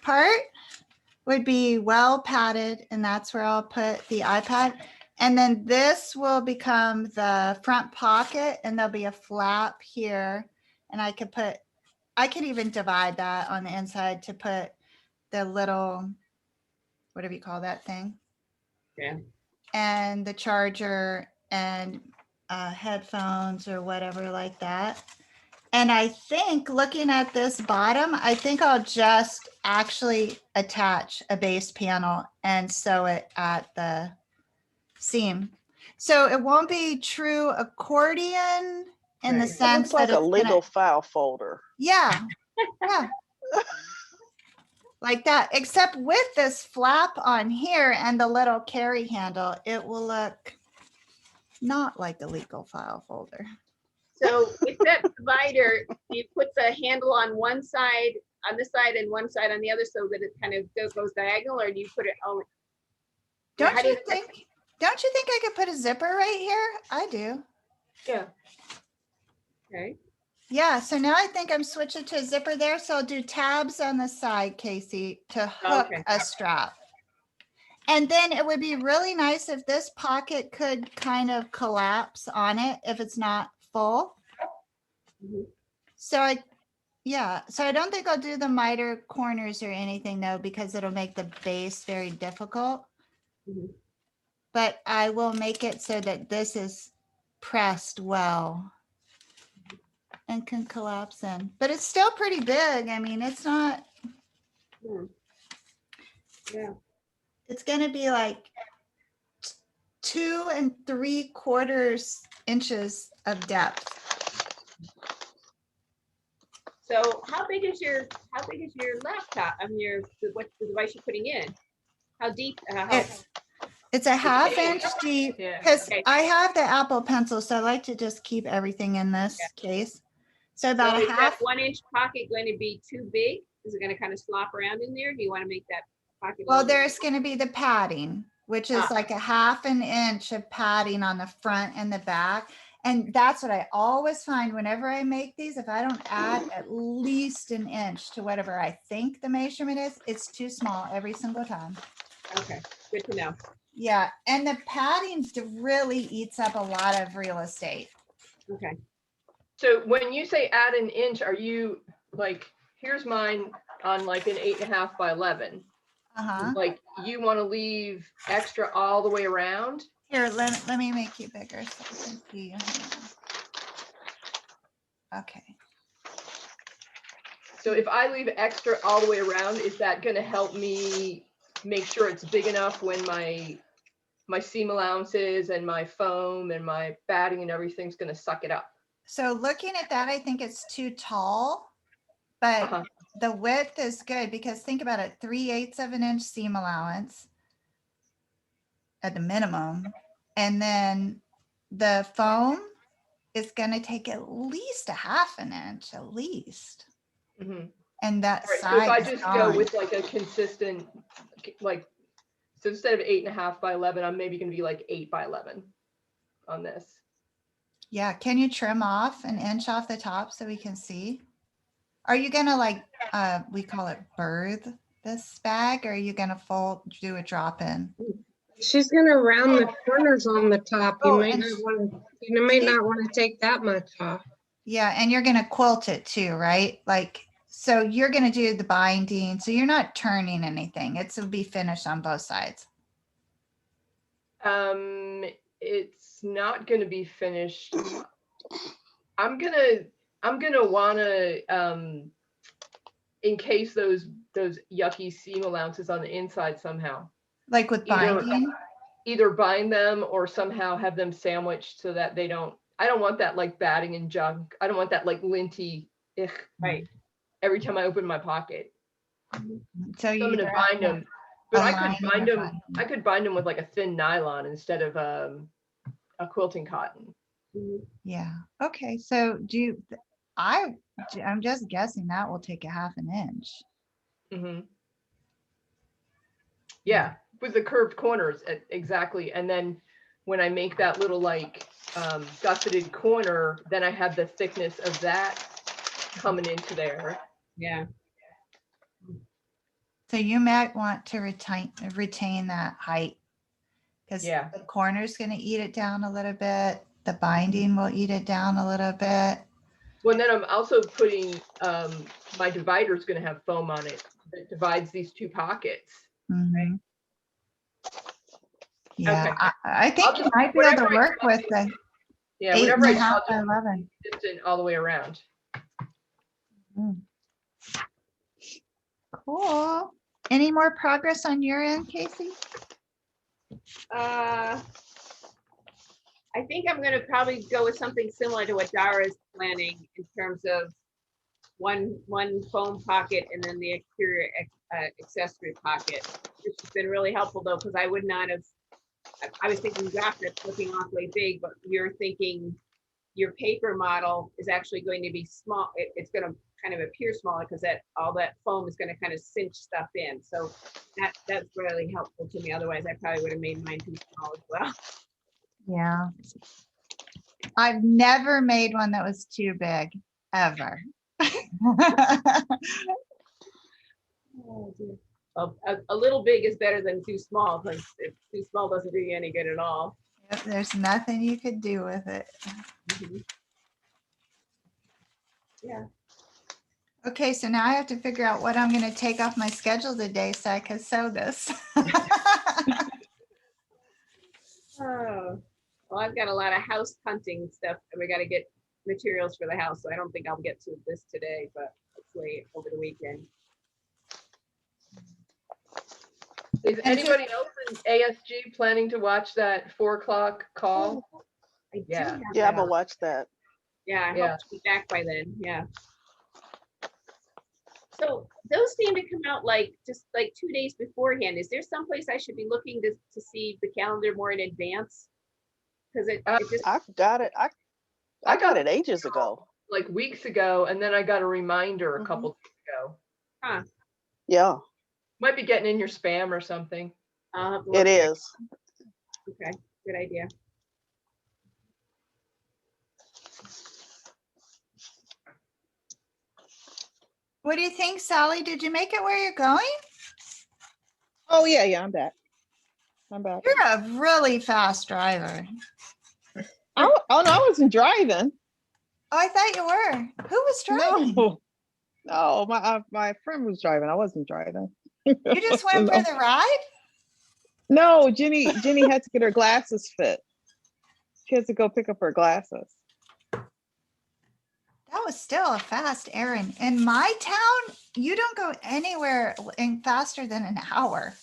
part would be well padded, and that's where I'll put the iPad. And then this will become the front pocket, and there'll be a flap here. And I could even divide that on the inside to put the little, whatever you call that thing. Yeah. And the charger and headphones or whatever like that. And I think looking at this bottom, I think I'll just actually attach a base panel and sew it at the seam. So it won't be true accordion in the Right. it sense looks like that a it's legal gonna, file folder. yeah, yeah. Like that, except with this flap on here and the little carry handle, it will look not like a legal file folder. So with that divider, you put the handle on one side, on this side, and one side on the other, so that it kind of goes diagonal, or do you put it on? Don't how do you think I could put a zipper right here? I do. Yeah. Okay. Yeah, so now I think I'm switching to a zipper there. So I'll do tabs on the side, Casey, to hook Okay. a strap. And then it would be really nice if this pocket could kind of collapse on it if it's not full. Mhm. So I don't think I'll do the miter corners or anything though, because it'll make the base very difficult. Mhm. But I will make it so that this is pressed well. and can collapse in, but it's still pretty big. I mean, it's not, Hmm. Yeah. it's gonna be like 2 3/4 inches of depth. So how big is your laptop? I mean, what the device you're putting in? How deep? It's a 1/2 inch deep, Yeah. because Okay. I have the Apple Pencil, so I like to just keep everything in this case. So about So a is that 1/2. 1 inch pocket going to be too big? Is it going to kind of slop around in there? Do you want to make that pocket? a Well, little bit there's going to be the padding, which is Ah. like a 1/2 inch of padding on the front and the back. And that's what I always find whenever I make these. If I don't add at least an inch to whatever I think the measurement is, it's too small every single time. Okay, good to know. Yeah, and the padding really eats up a lot of real estate. Okay. So when you say add an inch, are you like, here's mine on like an 8.5 by 11. Uh-huh. Like you want to leave extra all the way around? Here, let me make you bigger so I can see you. Okay. So if I leave extra all the way around, is that going to help me make sure it's big enough when my seam allowances and my foam and my batting and everything's going to suck it up? So looking at that, I think it's too tall, but Uh-huh. the width is good because think about it, 3/8 of an inch seam allowance at the minimum. And then the foam is going to take at least a 1/2 inch, at least. Mhm. And that All right, so if side I is just go gone. with like a consistent, like, so instead of 8.5 by 11, I'm maybe going to be like 8 by 11 on this. Yeah, can you trim off an inch off the top so we can see? Are you gonna like, we call it birth this bag, or are you gonna do a drop in? She's gonna round the corners on the top. Oh, and You may not want to take that much off. Yeah, and you're gonna quilt it too, right? Like, so you're gonna do the binding, so you're not turning anything. It'll be finished on both sides. It's not going to be finished. I'm gonna wanna encase those yucky seam allowances on the inside somehow. Like with Either- binding? Either bind them or somehow have them sandwiched so that they don't. I don't want that like batting and junk. I don't want that like linty. Ugh, Right. every time I open my pocket. So So I'm you gonna either bind them, but I align could bind or them. I could bind them with like a thin nylon instead of a quilting cotton. Yeah, okay, so I'm just guessing that will take a 1/2 inch. Mm-hmm. Yeah, with the curved corners, exactly. And then when I make that little like gusseted corner, then I have the thickness of that coming into there. Yeah. So you might want to retain that height. Because Yeah. the corner's gonna eat it down a little bit. The binding will eat it down a little bit. Well, then I'm also putting my divider is going to have foam on it that divides these two pockets. Mhm. Yeah, Okay. I think you just- might be able to whatever I work do, with the Yeah, 8 whatever I and a do, half I'll by just 11. be consistent all the way around. Cool. Any more progress on your end, Casey? I think I'm gonna probably go with something similar to what Dara is planning in terms of one foam pocket and then the exterior accessory pocket. Which has been really helpful though, because I would not have, I was thinking, gosh, that's looking awfully big, but you're thinking your paper model is actually going to be small. It's gonna kind of appear smaller because all that foam is gonna kind of cinch stuff in. So that's really helpful to me. Otherwise, I probably would have made mine too small as well. Yeah. I've never made one that was too big, ever. Oh, dear. Well, a little big is better than too small, because if too small doesn't do you any good at all. Yep, there's nothing you could do with it. Yeah. Okay, so now I have to figure out what I'm gonna take off my schedule today so I can sew this. Oh, well, I've got a lot of house hunting stuff that we got to get materials for the house, so I don't think I'll get to this today, but hopefully over the weekend. Is And so- anybody else in ASG planning to watch that 4 o'clock call? I do Yeah. have Yeah, that I'm gonna on. watch that. Yeah, I Yeah. hope to be back by then, yeah. So those seem to come out like, just like 2 days beforehand. Is there someplace I should be looking to see the calendar more in advance? Because it just, I got it. I got it ages ago. Like weeks ago, and then I got a reminder a Mhm. couple days ago. Yeah, Might be getting in your spam or something. it is. Okay, good idea. What do you think, Sally? Did you make it where you're going? Oh yeah, I'm back. I'm back. You're a really fast driver. Oh no, I wasn't driving. Oh, I thought you were. Who was driving? No, no, my friend was driving. I wasn't driving. You just went for the ride? No, Jenny had to get her glasses fit. She has to go pick up her glasses. That was still a fast errand. In my town, you don't go anywhere in faster than an hour.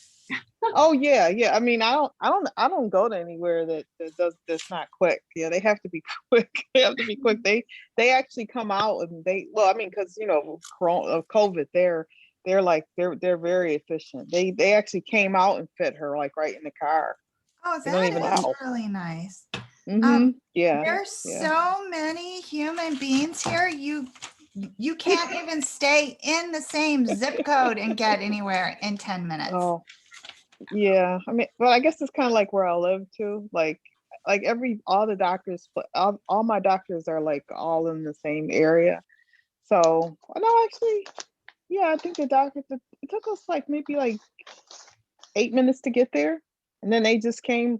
Oh yeah, yeah. I mean, I don't go to anywhere that's not quick. Yeah, they have to be quick. They have to be quick. They actually come out and well, I mean, because of COVID, they're very efficient. They actually came out and fit her like right in the car. Oh, They don't that even is know. really nice. Yeah. There's yeah. so many human beings here. You can't even stay in the same zip code and get anywhere in 10 minutes. Oh, yeah. I mean, well, I guess it's kind of like where I live too. Like all the doctors, all my doctors are like all in the same area. So, no, actually, yeah, I think the doctor, it took us like maybe like 8 minutes to get there. And then they just came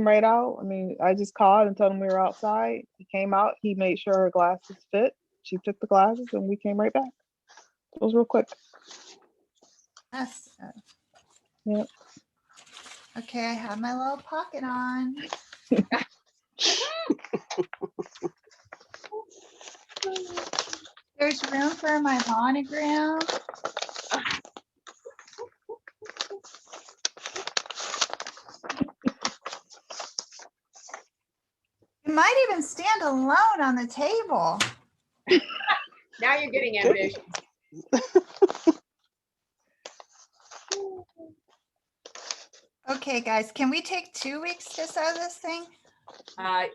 right out. I mean, I just called and told them we were outside. He came out, he made sure her glasses fit. She took the glasses and we came right back. It was real quick. Yes. Yep. Okay, I have my little pocket on. There's room for my monogram. You might even stand alone on the table. Now you're getting ambitious. Okay, guys, can we take 2 weeks to sew this thing? I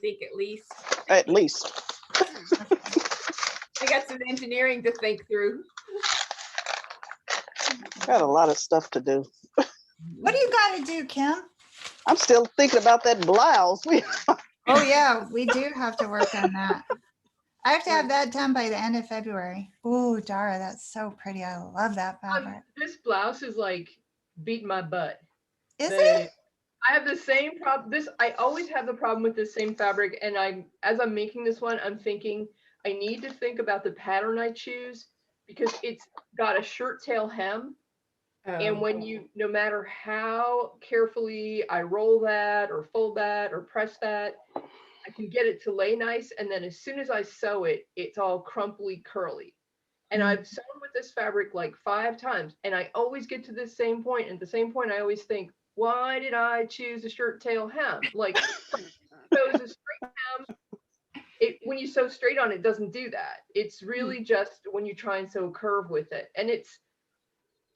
think at least. At least. I got some engineering to think through. Got a lot of stuff to do. What do you got to do, Kim? I'm still thinking about that blouse. Oh, yeah, we do have to work on that. I have to have that done by the end of February. Oh, Dara, that's so pretty. I love that fabric. This blouse is like beating my butt. Is it? I have the same problem. I always have the problem with this same fabric. And as I'm making this one, I'm thinking I need to think about the pattern I choose because it's got a shirt tail hem. And when no matter how carefully I roll that or fold that or press that, I can get it to lay nice. And then as soon as I sew it, it's all crumply curly. And I've sewn with this fabric like 5 times. And I always get to this same point. And at the same point, I always think, why did I choose a shirt tail hem? Like, chose a straight hem. When you sew straight on, it doesn't do that. It's really just when you try and sew a curve with it. And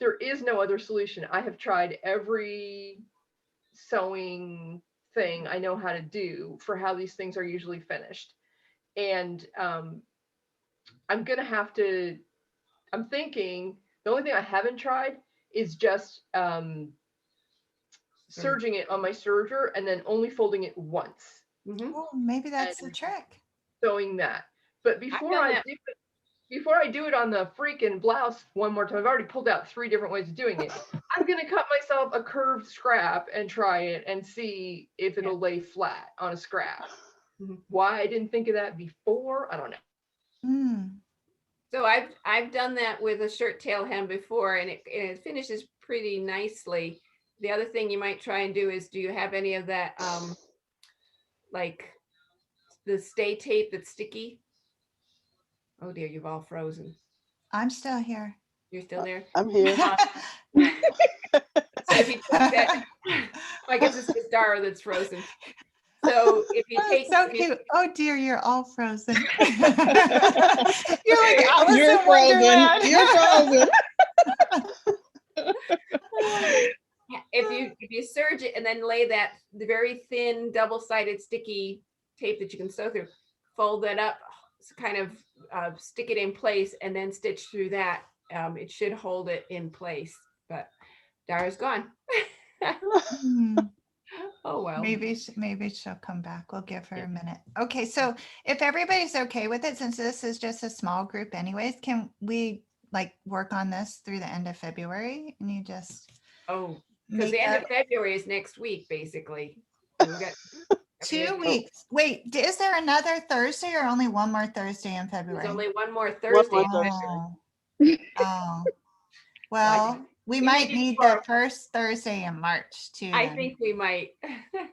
there is no other solution. I have tried every sewing thing I know how to do for how these things are usually finished. And I'm thinking the only thing I haven't tried is just serging it on my serger and then only folding it once. Oh, maybe that's the trick. Sewing that. But before I do it on the freaking blouse one more time, I've already pulled out 3 different ways of doing it. I'm going to cut myself a curved scrap and try it and see if it'll lay flat on a scrap. Why I didn't think of that before, I don't know. So I've done that with a shirt tail hem before, and it finishes pretty nicely. The other thing you might try and do is, do you have any of that like the stay tape that's sticky. Oh dear, you've all frozen. I'm still here. You're still there? I'm here. So if you take that, I guess it's just Dara that's frozen. So if you take, So if you- cute. Oh dear, you're all frozen. You're like Alice You're in Wonderland. frozen. You're frozen. if you serge it and then lay that the very thin double-sided sticky tape that you can sew through, fold that up, kind of stick it in place, and then stitch through that. It should hold it in place. But Dara's gone. Hmm. Oh well. Maybe she'll come back. We'll give her a minute. Okay, so if everybody's okay with it, since this is just a small group anyways, can we like work on this through the end of February? And you just Oh, because make the end up of February is next week, basically. We've got 2 weeks. Wait, is there another Thursday or only one more Thursday in There's February? only one more Thursday. in Thursday. February. Oh. Well, we we might may do need more. the first Thursday in March too. I then. think we might.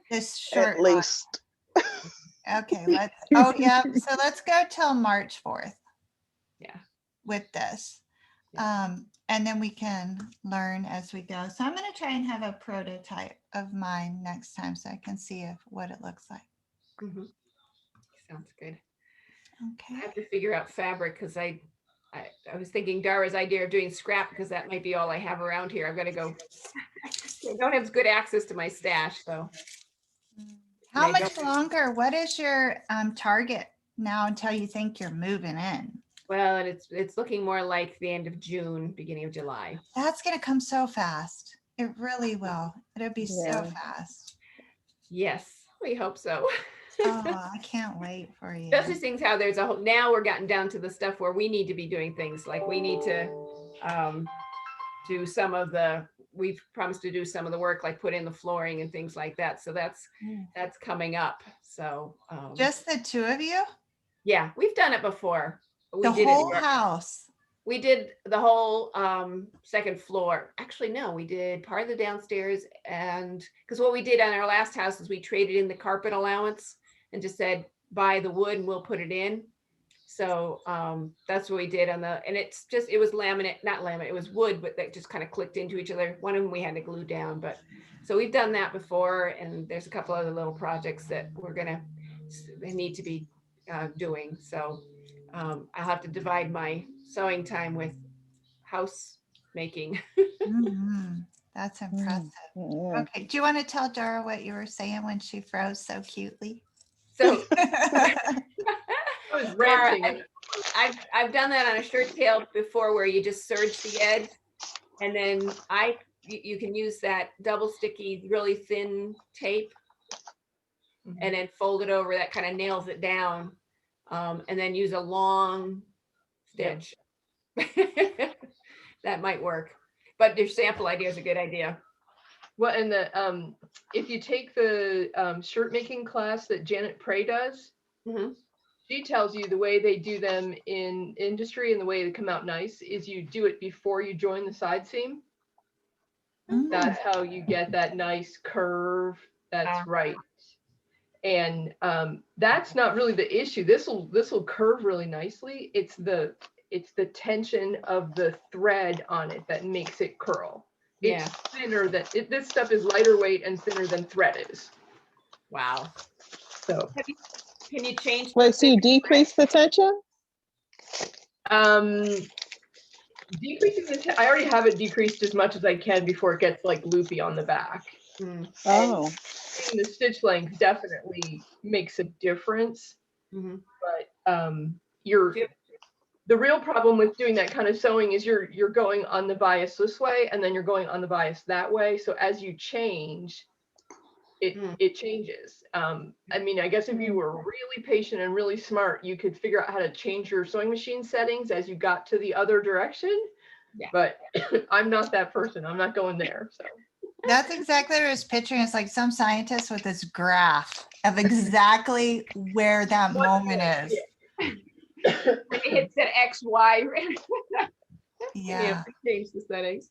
This short. At least. Okay, oh yeah, so let's go till March 4th. Yeah. With this. And then we can learn as we go. So I'm gonna try and have a prototype of mine next time so I can see what it looks like. Mhm. Sounds good. I Okay. have to figure out fabric because I was thinking Dara's idea of doing scrap because that might be all I have around here. I've got to go. I don't have good access to my stash, though. How And I much don't- longer? What is your target now until you think you're moving in? Well, and it's looking more like the end of June, beginning of July. That's gonna come so fast. It really will. It'll be so Yeah. fast. Yes, we hope so. Oh, I can't wait for you. Just these things how there's a whole, now we're gotten down to the stuff where we need to be doing things like we need to do some of the, we've promised to do some of the work, like put in the flooring and things like that. So that's coming up. So Just the two of you? yeah, we've done it before. We The did whole it. house. We did the whole second floor. Actually, no, we did part of the downstairs, and because what we did on our last house is we traded in the carpet allowance and just said, buy the wood and we'll put it in. So that's what we did on the, and it's just, it was laminate, not laminate, it was wood, but that just kind of clicked into each other. One of them we had to glue down, but so we've done that before. And there's a couple other little projects that they need to be doing. So I'll have to divide my sewing time with house making. Mhm. That's impressive. Yeah. Okay, do you want to tell Dara what you were saying when she froze so cutely? So I was Dara, ranting. I've done that on a shirt tail before where you just serge the edge and then you can use that double sticky, really thin tape and then fold it over. That kind of nails it down. And then use a long stitch. That might work. But your sample idea is a good idea. Well, and the if you take the shirt making class that Janet Prey does, Mhm. she tells you the way they do them in industry and the way they come out nice is you do it before you join the side seam. That's how you get that nice curve. That's right. And that's not really the issue. This will curve really nicely. It's the tension of the thread on it that makes it curl. It's Yeah. thinner than this stuff is lighter weight and thinner than thread is. Wow. So Can you change? Wait, so you decrease the tension? decreasing I already have it decreased as much as I can before it gets like loopy on the back. Oh, The stitch length definitely makes a difference, Mhm. but the real problem with doing that kind of sewing is you're going on the bias this way and then you're going on the bias that way. So as you change, it changes. I mean, I guess if you were really patient and really smart, you could figure out how to change your sewing machine settings as you got to the other direction. Yeah. But I'm not that person. I'm not going there. So That's exactly what I was picturing. It's like some scientist with this graph of exactly where that moment is. It hits that X, Y. Yeah. Change the settings.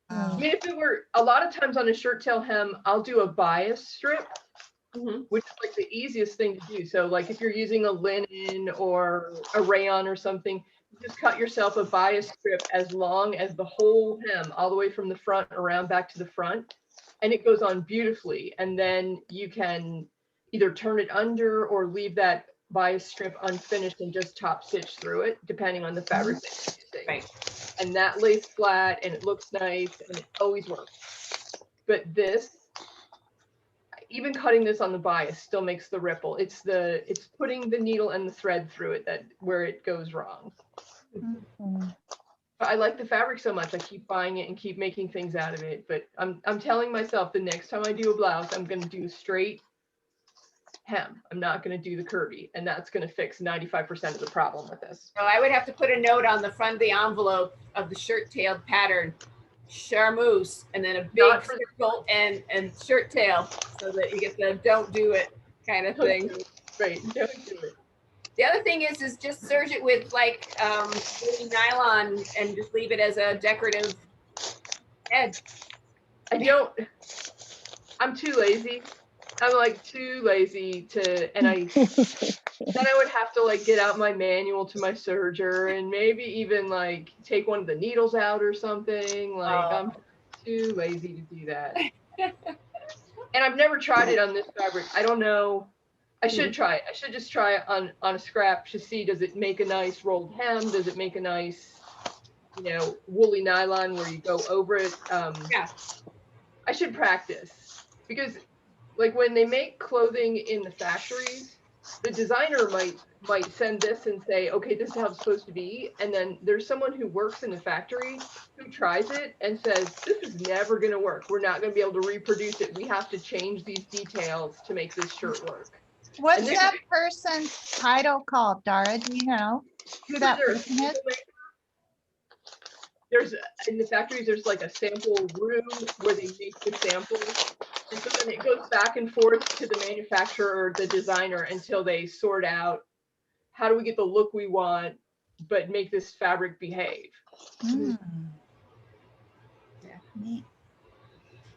I mean, if it were a lot of times on a shirt tail hem, I'll do a bias strip Which is like the easiest thing to do. So like if you're using a linen or a rayon or something, just cut yourself a bias strip as long as the whole hem, all the way from the front around back to the front. And it goes on beautifully. And then you can either turn it under or leave that bias strip unfinished and just top stitch through it, depending on the fabric that you're using. Right. And that lays flat and it looks nice and it always works. But this, even cutting this on the bias still makes the ripple. It's putting the needle and the thread through it that where it goes wrong. Mm. But I like the fabric so much. I keep buying it and keep making things out of it. But I'm telling myself the next time I do a blouse, I'm going to do a straight hem. I'm not going to do the curvy, and that's going to fix 95% of the problem with this. So I would have to put a note on the front of the envelope of the shirt-tailed pattern, charmeuse, and then a big Not for- circle and shirt tail, so that you get the "don't do it" kind of thing. Right, don't do it. The other thing is just serge it with like woolly nylon and just leave it as a decorative edge. I'm too lazy. I'm like too lazy to, and then I would have to like get out my manual to my serger and maybe even like take one of the needles out or something. Like I'm too lazy to do that. And I've never tried it on this fabric. I don't know. I should try it. I should just try it on a scrap to see, does it make a nice rolled hem? Does it make a nice, woolly nylon where you go over it? Yeah. I should practice, because like when they make clothing in the factories, the designer might send this and say, okay, this is how it's supposed to be. And then there's someone who works in the factory who tries it and says, this is never going to work. We're not going to be able to reproduce it. We have to change these details to make this shirt work. What's And this that person's title called, Dara? Do you know who that person is? There's in the factories, there's like a sample room where they make the samples. And so then it goes back and forth to the manufacturer or the designer until they sort out, how do we get the look we want, but make this fabric behave? Hmm. Yeah. Neat.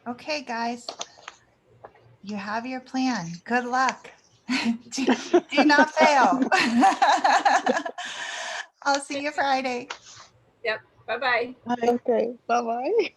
Okay, guys, you have your plan. Good luck. do not fail. I'll see you Friday. Bye-bye. Okay, bye-bye.